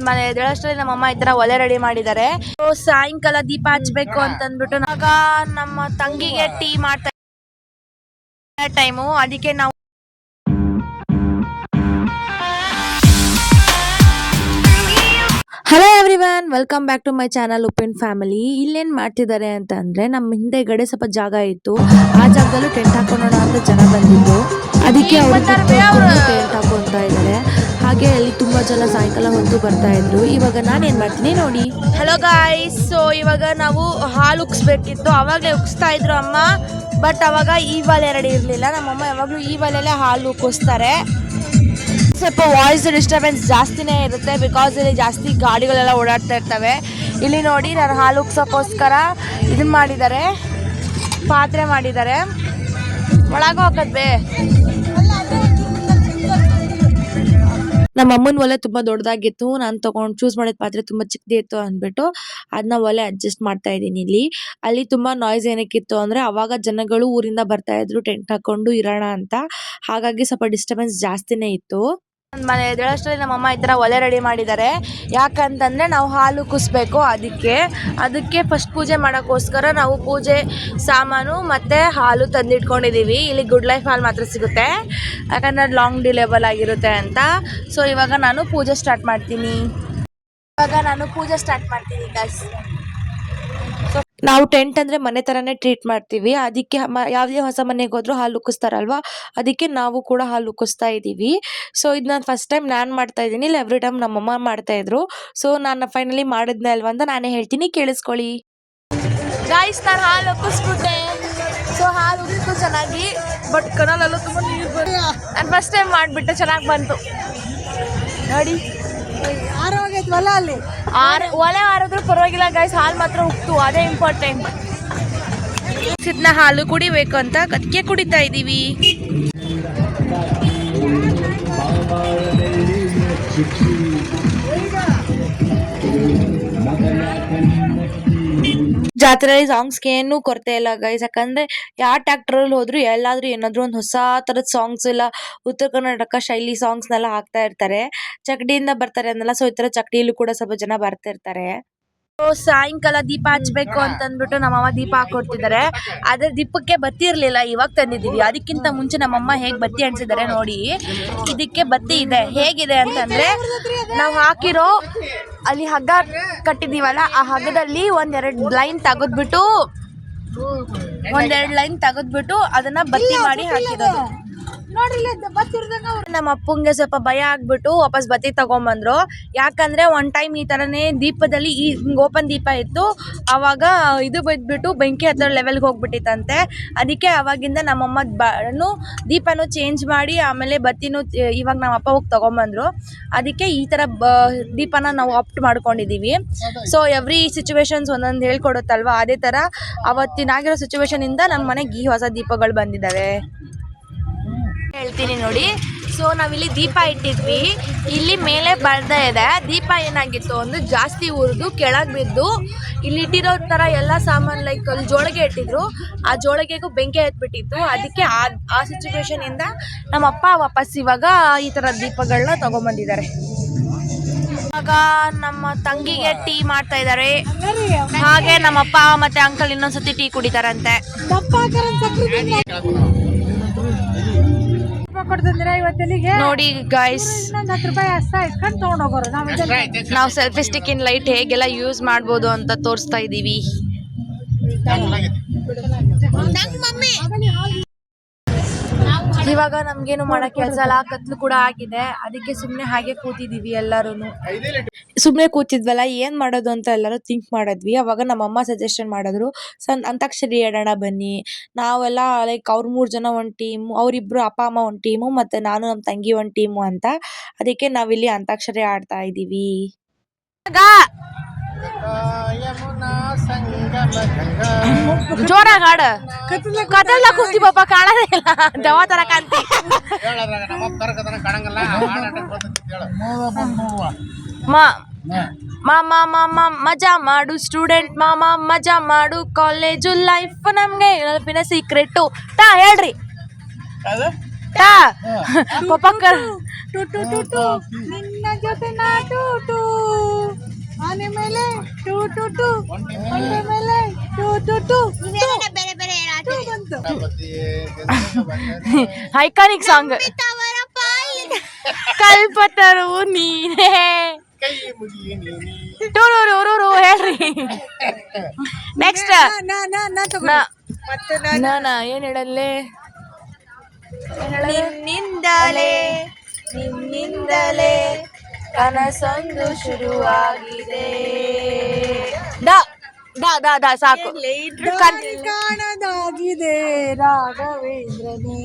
ಮನೆ ಎದ್ದೇಳಷ್ಟರಲ್ಲಿ ನಮ್ಮಮ್ಮ ಈ ತರ ಒಲೆ ರೆಡಿ ಮಾಡಿದ್ದಾರೆ. ಸಾಯಂಕಾಲ ದೀಪ ಹಚ್ಬೇಕು ಅಂತಂದ್ಬಿಟ್ಟು ಆಗ ನಮ್ಮ ತಂಗಿಗೆ ಟೀ ಮಾಡ್ತಾ ಟೈಮು, ಅದಕ್ಕೆ ನಾವು hello everyone, welcome back to my channel Uppin family. ಇಲ್ಲೇನ್ ಮಾಡ್ತಿದ್ದಾರೆ ಅಂತ ಅಂದ್ರೆ ನಮ್ಮ ಹಿಂದೆಗಡೆ ಸ್ವಲ್ಪ ಜಾಗ ಇತ್ತು, ಆ ಜಾಗದಲ್ಲೂ ಟೆಂಟ್ ಹಾಕೋಣ ಅಂತ ಜನ ಬಂದಿದ್ದು, ಅದಕ್ಕೆ ಅವರು ಟೆಂಟ್ ಹಾಕೊಂತ ಇದ್ದಾರೆ. ಹಾಗೆ ಅಲ್ಲಿ ತುಂಬಾ ಜನ ಸಾಯಂಕಾಲ ಹೊತ್ತು ಬರ್ತಾ ಇದ್ರು. ಇವಾಗ ನಾನೇನ್ ಮಾಡ್ತೀನಿ ನೋಡಿ. ಹಲೋ ಗಾಯ್ಸ್, ಸೊ ಇವಾಗ ನಾವು ಹಾಲು ಉಕ್ಸ್ಬೇಕಿತ್ತು, ಅವಾಗಲೇ ಉಕ್ಸ್ತಾ ಇದ್ರು ಅಮ್ಮ. ಬಟ್ ಅವಾಗ ಈ ಬಾಲೆ ರೆಡಿ ಇರ್ಲಿಲ್ಲ. ನಮ್ಮಮ್ಮ ಯಾವಾಗ್ಲೂ ಈ ಬಾಲೆಲ್ಲೇ ಹಾಲು ಉಕ್ಕಿಸ್ತಾರೆ. ಸ್ವಲ್ಪ ವಾಯ್ಸ್ ಡಿಸ್ಟರ್ಬೆನ್ಸ್ ಜಾಸ್ತಿನೇ ಇರುತ್ತೆ, ಬಿಕಾಸ್ ಇಲ್ಲಿ ಜಾಸ್ತಿ ಗಾಡಿಗಳೆಲ್ಲ ಓಡಾಡ್ತಾ ಇರ್ತವೆ. ಇಲ್ಲಿ ನೋಡಿ, ನಾನು ಹಾಲು ಉಕ್ಸೋಕ್ಕೋಸ್ಕರ ಇದನ್ನ ಮಾಡಿದ್ದಾರೆ, ಪಾತ್ರೆ ಮಾಡಿದ್ದಾರೆ. ಒಳಗ ಹೋಗದ್ಬೇ. ನಮ್ಮ ಅಮ್ಮನ ಒಲೆ ತುಂಬಾ ದೊಡ್ಡದಾಗಿತ್ತು, ನಾನು ತಗೊಂಡು ಚೂಸ್ ಮಾಡಿದ ಪಾತ್ರೆ ತುಂಬಾ ಚಿಕ್ಕದಿ ಇತ್ತು ಅಂದ್ಬಿಟ್ಟು ಅದನ್ನ ಒಲೆ ಅಡ್ಜಸ್ಟ್ ಮಾಡ್ತಾ ಇದ್ದೀನಿ. ಅಲ್ಲಿ ತುಂಬಾ ನಾಯ್ಸ್ ಏನಕ್ಕಿತ್ತು ಅಂದ್ರೆ ಅವಾಗ ಜನಗಳು ಊರಿಂದ ಬರ್ತಾ ಇದ್ರು ಟೆಂಟ್ ಹಾಕೊಂಡು ಇರೋಣ ಅಂತ, ಹಾಗಾಗಿ ಸ್ವಲ್ಪ ಡಿಸ್ಟರ್ಬೆನ್ಸ್ ಜಾಸ್ತಿನೇ ಇತ್ತು. ಮನೆ ಎದ್ದೇಳಷ್ಟರಲ್ಲಿ ನಮ್ಮಮ್ಮ ಈ ತರ ಒಲೆ ರೆಡಿ ಮಾಡಿದ್ದಾರೆ. ಯಾಕಂತಂದ್ರೆ ನಾವು ಹಾಲು ಕುಸ್ಬೇಕು, ಅದಕ್ಕೆ ಫಸ್ಟ್ ಪೂಜೆ ಮಾಡೋಕ್ಕೋಸ್ಕರ ನಾವು ಪೂಜೆ ಸಾಮಾನು ಮತ್ತೆ ಹಾಲು ತಂದಿಟ್ಕೊಂಡಿದೀವಿ. ಇಲ್ಲಿ ಗುಡ್ ಲೈಫ್ ಹಾಲು ಮಾತ್ರ ಸಿಗುತ್ತೆ, ಯಾಕಂದ್ರೆ ಲಾಂಗ್ ಡಿಲೇಬಲ್ ಆಗಿರುತ್ತೆ ಅಂತ. ಸೊ ಇವಾಗ ನಾನು ಪೂಜೆ ಸ್ಟಾರ್ಟ್ ಮಾಡ್ತೀನಿ ಗೈಸ್. ನಾವು ಟೆಂಟ್ ಅಂದ್ರೆ ಮನೆ ತರಾನೇ ಟ್ರೀಟ್ ಮಾಡ್ತೀವಿ, ಅದಕ್ಕೆ ಯಾವುದೇ ಹೊಸ ಮನೆಗೆ ಹೋದ್ರು ಹಾಲು ಉಕ್ಕಿಸ್ತಾರಲ್ವಾ, ಅದಕ್ಕೆ ನಾವು ಕೂಡ ಹಾಲು ಉಕ್ಕಿಸ್ತಾ ಇದ್ದೀವಿ. ಸೊ ಇದು ನಾನು ಫಸ್ಟ್ ಟೈಮ್ ನಾನು ಮಾಡ್ತಾ ಇದ್ದೀನಿ, ಇಲ್ಲ ಎವ್ರಿ ಟೈಮ್ ನಮ್ಮಮ್ಮ ಮಾಡ್ತಾ ಇದ್ರು. ಸೊ ನಾನು ಫೈನಲಿ ಮಾಡಿದ್ನೆ ಅಲ್ವಾ ಅಂತ ನಾನೇ ಹೇಳ್ತೀನಿ, ಕೇಳಿಸ್ಕೊಳ್ಳಿ ಗಾಯ್ಸ್. ನಾನು ಹಾಲು ಉಕ್ಕಿಸ್ಬಿಟ್ಟೆ. ಸೊ ಹಾಲು ಉಕ್ಕಿಸ್ತು ಚೆನ್ನಾಗಿ, ಬಟ್ ಕನಲಲ್ಲೂ ತುಂಬ ನೀರು ಬಂತು. ನಾನು ಫಸ್ಟ್ ಟೈಮ್ ಮಾಡಿಬಿಟ್ಟೆ, ಚೆನ್ನಾಗಿ ಬಂತು ನೋಡಿ. ಒಲೆ ಆರಿದ್ರು ಪರವಾಗಿಲ್ಲ ಗೈಸ್, ಹಾಲು ಮಾತ್ರ ಉಕ್ತು, ಅದೇ ಇಂಪಾರ್ಟೆಂಟ್. ಇದನ್ನ ಹಾಲು ಕುಡಿಬೇಕು ಅಂತ ಅದಕ್ಕೆ ಕುಡಿತಾ ಇದ್ದೀವಿ. ಜಾತ್ರೆಯಲ್ಲಿ ಸಾಂಗ್ಸ್ಗೆ ಏನು ಕೊರತೆ ಇಲ್ಲ ಗೈಸ್, ಯಾಕಂದ್ರೆ ಯಾವ ಟ್ಯಾಕ್ಟ್ರಲ್ಲಿ ಹೋದ್ರು ಎಲ್ಲಾದ್ರೂ ಏನಾದ್ರು ಒಂದು ಹೊಸ ತರದ ಸಾಂಗ್ಸ್ ಇಲ್ಲ, ಉತ್ತರ ಕರ್ನಾಟಕ ಶೈಲಿ ಸಾಂಗ್ಸ್ನೆಲ್ಲ ಹಾಕ್ತಾ ಇರ್ತಾರೆ. ಚಕಡಿಯಿಂದ ಬರ್ತಾರೆ ಅನ್ನಲ್ಲ, ಸೊ ಈ ತರ ಚಕಡಿಯಲ್ಲೂ ಕೂಡ ಸ್ವಲ್ಪ ಜನ ಬರ್ತಿರ್ತಾರೆ. ಸಾಯಂಕಾಲ ದೀಪ ಹಚ್ಬೇಕು ಅಂತಂದ್ಬಿಟ್ಟು ನಮ್ಮಮ್ಮ ದೀಪ ಹಾಕೊಡ್ತಿದ್ದಾರೆ. ಆದ್ರೆ ದೀಪಕ್ಕೆ ಬತ್ತಿ ಇರ್ಲಿಲ್ಲ, ಇವಾಗ ತಂದಿದ್ದೀವಿ. ಅದಕ್ಕಿಂತ ಮುಂಚೆ ನಮ್ಮಮ್ಮ ಹೇಗ್ ಬತ್ತಿ ಅಂಟಿಸಿದ್ದಾರೆ ನೋಡಿ. ಇದಕ್ಕೆ ಬತ್ತಿ ಇದೆ, ಹೇಗಿದೆ ಅಂತಂದ್ರೆ ನಾವು ಹಾಕಿರೋ ಅಲ್ಲಿ ಹಗ್ಗ ಕಟ್ಟಿದೀವಲ್ಲ, ಆ ಹಗ್ಗದಲ್ಲಿ ಒಂದೆರಡು ಲೈನ್ ತೆಗೆದ್ಬಿಟ್ಟು ಅದನ್ನ ಬತ್ತಿ ಮಾಡಿ ಹಾಕಿರೋದು. ನಮ್ಮ ಅಪ್ಪಂಗೆ ಸ್ವಲ್ಪ ಭಯ ಆಗ್ಬಿಟ್ಟು ವಾಪಸ್ ಬತ್ತಿ ತಗೊಂಬಂದ್ರು. ಯಾಕಂದ್ರೆ ಒನ್ ಟೈಮ್ ಈ ತರನೇ ದೀಪದಲ್ಲಿ ಈ ಓಪನ್ ದೀಪ ಇತ್ತು, ಅವಾಗ ಇದು ಬಿದ್ಬಿಟ್ಟು ಬೆಂಕಿ ಹತ್ತಿರ ಲೆವೆಲ್ಗೆ ಹೋಗ್ಬಿಟ್ಟಿತ್ತಂತೆ. ಅದಕ್ಕೆ ಅವಾಗಿಂದ ನಮ್ಮಮ್ಮ ದೀಪನು ಚೇಂಜ್ ಮಾಡಿ ಆಮೇಲೆ ಬತ್ತಿನೂ ಇವಾಗ ನಮ್ಮ ಅಪ್ಪ ಹೋಗಿ ತಗೊಂಬಂದ್ರು. ಅದಕ್ಕೆ ಈ ತರ ದೀಪನ ನಾವು ಆಪ್ಟ್ ಮಾಡ್ಕೊಂಡಿದೀವಿ. ಸೊ ಎವ್ರಿ ಸಿಚುವೇಶನ್ಸ್ ಒಂದೊಂದು ಹೇಳ್ಕೊಡುತ್ತಲ್ವಾ, ಅದೇ ತರ ಅವತ್ತಿನಾಗಿರೋ ಸಿಚುವೇಶನ್ ಇಂದ ನಮ್ಮ ಮನೆಗೆ ಈ ಹೊಸ ದೀಪಗಳು ಬಂದಿದ್ದಾವೆ ಹೇಳ್ತೀನಿ ನೋಡಿ. ಸೊ ನಾವಿಲ್ಲಿ ದೀಪ ಇಟ್ಟಿದ್ವಿ, ಇಲ್ಲಿ ಮೇಲೆ ಬರ್ತಾ ಇದೆ. ದೀಪ ಏನಾಗಿತ್ತು ಅಂದ್ರೆ ಜಾಸ್ತಿ ಉರಿದು ಕೆಳಗೆ ಬಿದ್ದು ಇಲ್ಲಿ ಇಟ್ಟಿರೋ ತರ ಎಲ್ಲ ಸಾಮಾನು ಲೈಕ್ ಅಲ್ಲಿ ಜೋಳಿಗೆ ಇಟ್ಟಿದ್ರು, ಆ ಜೋಳಿಗೆಗೂ ಬೆಂಕಿ ಹತ್ಬಿಟ್ಟಿತ್ತು. ಅದಕ್ಕೆ ಆ ಸಿಚುವೇಶನ್ ಇಂದ ನಮ್ಮ ಅಪ್ಪ ವಾಪಸ್ ಇವಾಗ ಈ ತರ ದೀಪಗಳನ್ನ ತಗೊಂಡ್ಬಂದಿದ್ದಾರೆ. ಇವಾಗ ನಮ್ಮ ತಂಗಿಗೆ ಟೀ ಮಾಡ್ತಾ ಇದ್ದಾರೆ, ಹಾಗೆ ನಮ್ಮಪ್ಪ ಮತ್ತೆ ಅಂಕಲ್ ಇನ್ನೊಂದ್ಸತಿ ಟೀ ಕುಡಿತಾರಂತೆ. ನೋಡಿ ಗೈಸ್, ನಾವು ಸೆಲ್ಫಿ ಸ್ಟಿಕ್ ಇನ್ ಲೈಟ್ ಹೇಗೆಲ್ಲ ಯೂಸ್ ಮಾಡ್ಬೋದು ಅಂತ ತೋರಿಸ್ತಾ ಇದೀವಿ. ಇವಾಗ ನಮ್ಗೇನು ಮಾಡಕ್ ಕೆಲಸ ಅಲ್ಲ, ಕತ್ಲು ಕೂಡ ಆಗಿದೆ, ಅದಕ್ಕೆ ಸುಮ್ನೆ ಹಾಗೆ ಕೂತಿದೀವಿ. ಎಲ್ಲರೂ ಸುಮ್ನೆ ಕೂತಿದ್ವಲ್ಲ, ಏನ್ ಮಾಡೋದು ಅಂತ ಎಲ್ಲರೂ ಥಿಂಕ್ ಮಾಡಿದ್ವಿ. ಅವಾಗ ನಮ್ಮಮ್ಮ ಸಜೆಷನ್ ಮಾಡಿದ್ರು, ಅಂತಾಕ್ಷರಿ ಆಡೋಣ ಬನ್ನಿ. ನಾವೆಲ್ಲ ಲೈಕ್ ಅವ್ರ 3 ಜನ ಒಂದ್ ಟೀಮು, ಅವ್ರಿಬ್ರು ಅಪ್ಪ ಅಮ್ಮ ಒಂದ್ ಟೀಮು, ಮತ್ತೆ ನಾನು ನಮ್ಮ ತಂಗಿ ಒಂದ್ ಟೀಮು ಅಂತ. ಅದಕ್ಕೆ ನಾವಿಲ್ಲಿ ಅಂತಾಕ್ಷರಿ ಆಡ್ತಾ ಇದೀವಿ. ಜೋರಾಗಿ ಹಾಡ, ಕತ್ತಲ್ದಾಗ ಕೂತಿ ಪಾಪ ಕಾಣದೇ ಇಲ್ಲ, ದವ ತರ ಕಾಣ್ತಿ. ಮಜಾ ಮಾಡು ಸ್ಟೂಡೆಂಟ್ ಮಾಮ, ಮಜಾ ಮಾಡು ಕಾಲೇಜು ಲೈಫ್, ನಮ್ಗೆ ನೆನಪಿನ ಸೀಕ್ರೆಟ್. ಹೇಳ್ರಿ ಪಾಪ ನಿನ್ನ ಜೊತೆ ನಾ ಟೂ ಐಕಾನಿಕ್ ಸಾಂಗ್ ಕಲ್ಪತರು ನೀನೇ ಹೇಳ್ರಿ. ನೆಕ್ಸ್ಟ್ ಏನ್ ಹೇಳಲ್ಲೇ ನಿನ್ನಿಂದಲೇ ಕನಸೊಂದು ಶುರುವಾಗಿದೆ. ಸಾಕು ಕಾಣದಾಗಿದೆ ರಾಘವೇಂದ್ರನೇ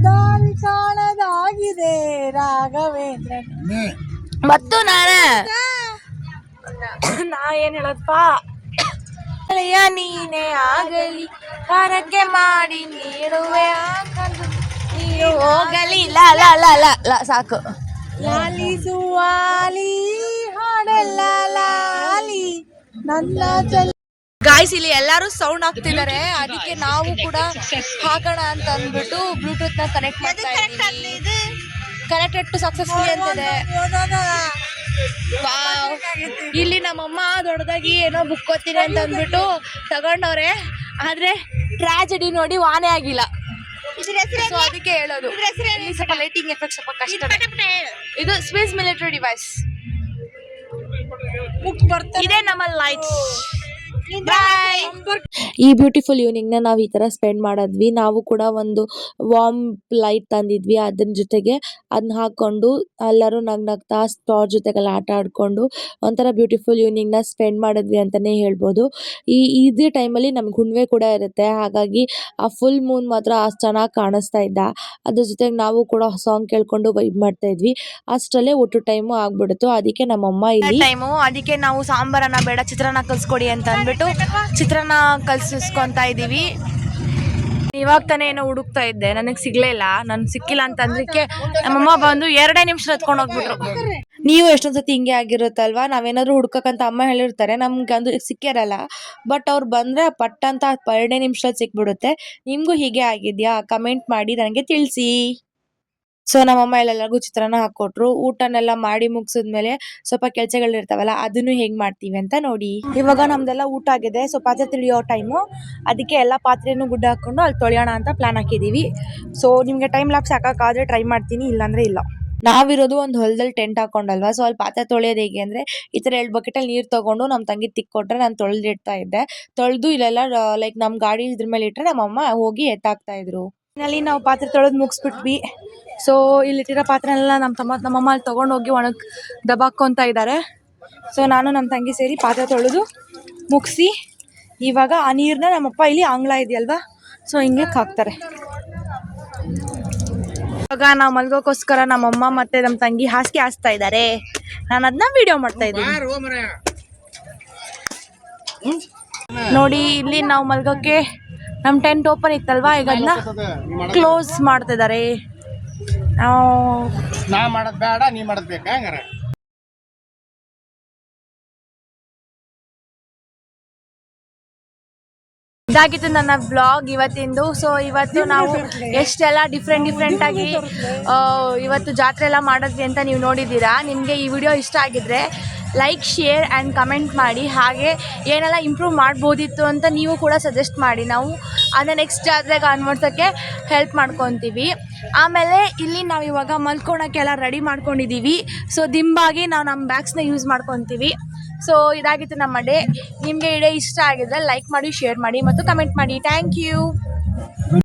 ದಾರಿ ಕಾಣದಾಗಿದೆ ರಾಘವೇಂದ್ರನೇ. ಮತ್ತು ನಾ ಏನ್ ಹೇಳಪ್ಪ, ನೀನೇ ಆಗಲಿ ಹರಕೆ ಮಾಡಿ ನೀಡುವೆ ನೀರು ಹೋಗಲಿ ಸಾಕು. ಲಾಲಿಸುವಾಲಿ ಹಾಡಲ್ಲ ಲಾಲಿ ನನ್ನ ಗಾಯ್ಸ್, ಇಲ್ಲಿ ಎಲ್ಲಾರು ಸೌಂಡ್ ಹಾಕ್ತಿದ್ದಾರೆ, ಅದಕ್ಕೆ ನಾವು ಕೂಡ ಹಾಕೋಣ ಅಂತ ಅಂದ್ಬಿಟ್ಟು ಬ್ಲೂಟೂತ್ ನ ಕನೆಕ್ಟ್ ಮಾಡ್ತಾ ಇದ್ದೀವಿ. ಕನೆಕ್ಟೆಡ್ ಟು ಸಕ್ಸಸ್ಫುಲಿ ಅಂತಿದೆ. ಇಲ್ಲಿ ನಮ್ಮಮ್ಮ ದೊಡ್ಡದಾಗಿ ಏನೋ ಬುಕ್ ಓದ್ತೀನಿ ಅಂತ ಅಂದ್ಬಿಟ್ಟು ತಗೊಂಡವ್ರೆ, ಆದ್ರೆ ಟ್ರಾಜಿಡಿ ನೋಡಿ ವಾನೇ ಆಗಿಲ್ಲ. ಅದಕ್ಕೆ ಹೇಳೋದು ಸ್ವಲ್ಪ ಲೈಟಿಂಗ್ ಎಫೆಕ್ಟ್ ಸ್ವಲ್ಪ ಕಷ್ಟ. ಇದು ಸ್ವಿಸ್ ಮಿಲಿಟರಿ ಡಿವೈಸ್. ಇದೇ ನಮ್ಮ ಲೈಟ್ಸ್. ಈ ಬ್ಯೂಟಿಫುಲ್ ಈವ್ನಿಂಗ್ ನ ನಾವು ಈ ತರ ಸ್ಪೆಂಡ್ ಮಾಡಿದ್ವಿ. ನಾವು ಕೂಡ ಒಂದು ವಾರ್ಮ್ ಲೈಟ್ ತಂದಿದ್ವಿ, ಅದ್ರ ಜೊತೆಗೆ ಅದನ್ನ ಹಾಕೊಂಡು ಎಲ್ಲರೂ ನಗ್ನಗ್ತಾ ಸ್ಟಾರ್ ಜೊತೆಗೆಲ್ಲ ಆಟ ಆಡ್ಕೊಂಡು ಒಂಥರ ಬ್ಯೂಟಿಫುಲ್ ಈವ್ನಿಂಗ್ ನ ಸ್ಪೆಂಡ್ ಮಾಡಿದ್ವಿ ಅಂತಾನೆ ಹೇಳ್ಬೋದು. ಇದೇ ಟೈಮಲ್ಲಿ ನಮ್ಗೆ ಹುಣ್ಣಿಮೆ ಕೂಡ ಇರುತ್ತೆ, ಹಾಗಾಗಿ ಆ ಫುಲ್ ಮೂನ್ ಮಾತ್ರ ಅಷ್ಟು ಚೆನ್ನಾಗಿ ಕಾಣಿಸ್ತಾ ಇದ್ದ. ಅದ್ರ ಜೊತೆಗೆ ನಾವು ಕೂಡ ಸಾಂಗ್ ಕೇಳ್ಕೊಂಡು ವೈಬ್ ಮಾಡ್ತಾ ಇದ್ವಿ. ಅಷ್ಟರಲ್ಲೇ ಊಟ ಟೈಮು ಆಗ್ಬಿಡ್ತು. ಅದಕ್ಕೆ ನಮ್ಮಮ್ಮ ಇಲ್ಲಿ ಅದಕ್ಕೆ ನಾವು ಸಾಂಬಾರನ್ನ ಬೇಡ ಚಿತ್ರಾನ್ನ ಕಲ್ಸ್ಕೊಡಿ ಅಂತ ಅಂದ್ಬಿಟ್ಟು ಚಿತ್ರಾನ್ನ ಕಲ್ಸಿಸ್ಕೊಂತ ಇದೀವಿ. ಇವಾಗ ತಾನೇ ಏನೋ ಹುಡುಕ್ತಾ ಇದ್ದೆ, ನನಗೆ ಸಿಗ್ಲೇ ಇಲ್ಲ. ನನ್ ಸಿಕ್ಕಿಲ್ಲ ಅಂತ ಅಂದ್ಲಿಕ್ಕೆ ನಮ್ಮಮ್ಮ ಬಂದು 2 ನಿಮಿಷ ಎತ್ಕೊಂಡು ಹೋಗ್ಬಿಟ್ರು. ನೀವು ಎಷ್ಟೊಂದ್ಸತಿ ಹಿಂಗೆ ಆಗಿರುತ್ತಲ್ವಾ, ನಾವೇನಾದ್ರು ಹುಡ್ಕಕ್ಕಂತ ಅಮ್ಮ ಹೇಳಿರ್ತಾರೆ, ನಮ್ಗೆ ಅಂದು ಸಿಕ್ಕಿರಲ್ಲ. ಬಟ್ ಅವ್ರು ಬಂದ್ರೆ ಪಟ್ ಅಂತ 2 ನಿಮಿಷದಲ್ಲಿ ಸಿಕ್ಬಿಡುತ್ತೆ. ನಿಮ್ಗೂ ಹೀಗೆ ಆಗಿದ್ಯಾ? ಕಮೆಂಟ್ ಮಾಡಿ ನನಗೆ ತಿಳಿಸಿ. ಸೊ ನಮ್ಮಮ್ಮ ಎಲ್ಲರಿಗೂ ಚಿತ್ರಾನ್ನ ಹಾಕೊಟ್ರು. ಊಟನೆಲ್ಲ ಮಾಡಿ ಮುಗಿಸಿದ್ಮೇಲೆ ಸ್ವಲ್ಪ ಕೆಲಸಗಳಿರ್ತಾವಲ್ಲ, ಅದನ್ನು ಹೇಗ್ ಮಾಡ್ತೀವಿ ಅಂತ ನೋಡಿ. ಇವಾಗ ನಮ್ದೆಲ್ಲ ಊಟ ಆಗಿದೆ. ಸೊ ಪಾತ್ರೆ ತೊಳೆಯೋ ಟೈಮು, ಅದಕ್ಕೆ ಎಲ್ಲ ಪಾತ್ರೆನೂ ಗುಡ್ಡ ಹಾಕೊಂಡು ಅಲ್ಲಿ ತೊಳೆಯೋಣ ಅಂತ ಪ್ಲಾನ್ ಹಾಕಿದೀವಿ. ಸೊ ನಿಮ್ಗೆ ಟೈಮ್ ಲಾಪ್ಸ್ ಹಾಕಕ್ಕಾದ್ರೆ ಟ್ರೈ ಮಾಡ್ತೀನಿ, ಇಲ್ಲಾಂದ್ರೆ ಇಲ್ಲ. ನಾವಿರೋದು ಒಂದು ಹೊಲದಲ್ಲಿ ಟೆಂಟ್ ಹಾಕೊಂಡಲ್ವಾ, ಸೊ ಅಲ್ಲಿ ಪಾತ್ರೆ ತೊಳೆಯೋದು ಹೇಗೆ ಅಂದ್ರೆ, ಈ ತರ 2 ಬಕೆಟಲ್ಲಿ ನೀರು ತಗೊಂಡು ನಮ್ ತಂಗಿ ತಿಕ್ಕೊಟ್ರೆ ನಾನು ತೊಳೆದಿಡ್ತಾ ಇದ್ದೆ. ತೊಳೆದು ಇಲ್ಲೆಲ್ಲ ಲೈಕ್ ನಮ್ ಗಾಡಿ ಇದ್ರ ಮೇಲೆ ಇಟ್ರೆ ನಮ್ಮಮ್ಮ ಹೋಗಿ ಎತ್ತಾಕ್ತಾ ಇದ್ರು. ಅಲ್ಲಿ ನಾವು ಪಾತ್ರೆ ತೊಳೆದು ಮುಗಿಸ್ಬಿಟ್ವಿ. ಸೊ ಇಲ್ಲಿಟ್ಟಿರೋ ಪಾತ್ರೆನೆಲ್ಲ ನಮ್ಮಮ್ಮ ಅಲ್ಲಿ ತೊಗೊಂಡೋಗಿ ಒಣಗಿ ದಬಾಕೊಂತ ಇದ್ದಾರೆ. ಸೊ ನಾನು ನಮ್ಮ ತಂಗಿ ಸೇರಿ ಪಾತ್ರೆ ತೊಳೆದು ಮುಗಿಸಿ ಇವಾಗ ಆ ನೀರನ್ನ ನಮ್ಮಪ್ಪ ಇಲ್ಲಿ ಆಂಗ್ಲ ಇದೆಯಲ್ವಾ, ಸೊ ಹಿಂಗೆ ಹಾಕ್ತಾರೆ. ಇವಾಗ ನಾವು ಮಲ್ಗೋಕ್ಕೋಸ್ಕರ ನಮ್ಮಮ್ಮ ಮತ್ತೆ ನಮ್ಮ ತಂಗಿ ಹಾಸಿಗೆ ಹಾಸ್ತಾ ಇದ್ದಾರೆ. ನಾನು ಅದನ್ನ ವಿಡಿಯೋ ಮಾಡ್ತಾ ಇದ್ದೀನಿ ನೋಡಿ. ಇಲ್ಲಿ ನಾವು ಮಲ್ಗೋಕ್ಕೆ ನಮ್ಮ ಟೆಂಟ್ ಓಪನ್ ಇತ್ತಲ್ವಾ, ಈಗ ಅದನ್ನ ಕ್ಲೋಸ್ ಮಾಡ್ತಿದ್ದಾರೆ. ನಾ ಮಾಡೋದ್ ಬೇಡ, ನೀ ಮಾಡೋದ್ ಬೇಕಾ? ಹಂಗಾರೆ ಇದಾಗಿತ್ತು ನನ್ನ ಬ್ಲಾಗ್ ಇವತ್ತಿಂದು. ಸೊ ಇವತ್ತು ನಾವು ಎಷ್ಟೆಲ್ಲ ಡಿಫ್ರೆಂಟ್ ಆಗಿ ಇವತ್ತು ಜಾತ್ರೆ ಎಲ್ಲ ಮಾಡಿದ್ವಿ ಅಂತ ನೀವು ನೋಡಿದ್ದೀರಾ. ನಿಮಗೆ ಈ ವಿಡಿಯೋ ಇಷ್ಟ ಆಗಿದ್ರೆ ಲೈಕ್, ಶೇರ್ ಆ್ಯಂಡ್ ಕಮೆಂಟ್ ಮಾಡಿ. ಹಾಗೆ ಏನೆಲ್ಲ ಇಂಪ್ರೂವ್ ಮಾಡ್ಬೋದಿತ್ತು ಅಂತ ನೀವು ಕೂಡ ಸಜೆಸ್ಟ್ ಮಾಡಿ. ನಾವು ಅದನ್ನ ನೆಕ್ಸ್ಟ್ ಜಾತ್ರೆಗೆ ಅನ್ವರ್ಸೋಕ್ಕೆ ಹೆಲ್ಪ್ ಮಾಡ್ಕೊತೀವಿ. ಆಮೇಲೆ ಇಲ್ಲಿ ನಾವು ಇವಾಗ ಮಲ್ಕೊಳಕ್ಕೆಲ್ಲ ರೆಡಿ ಮಾಡ್ಕೊಂಡಿದ್ದೀವಿ. ಸೊ ದಿಂಬಾಗಿ ನಾವು ನಮ್ಮ ಬ್ಯಾಗ್ಸ್ನ ಯೂಸ್ ಮಾಡ್ಕೊತೀವಿ. ಸೊ ಇದಾಗಿತ್ತು ನಮ್ಮ ಡೇ. ನಿಮಗೆ ಈ ಡೇ ಇಷ್ಟ ಆಗಿದ್ರೆ ಲೈಕ್ ಮಾಡಿ, ಶೇರ್ ಮಾಡಿ ಮತ್ತು ಕಮೆಂಟ್ ಮಾಡಿ. Thank you.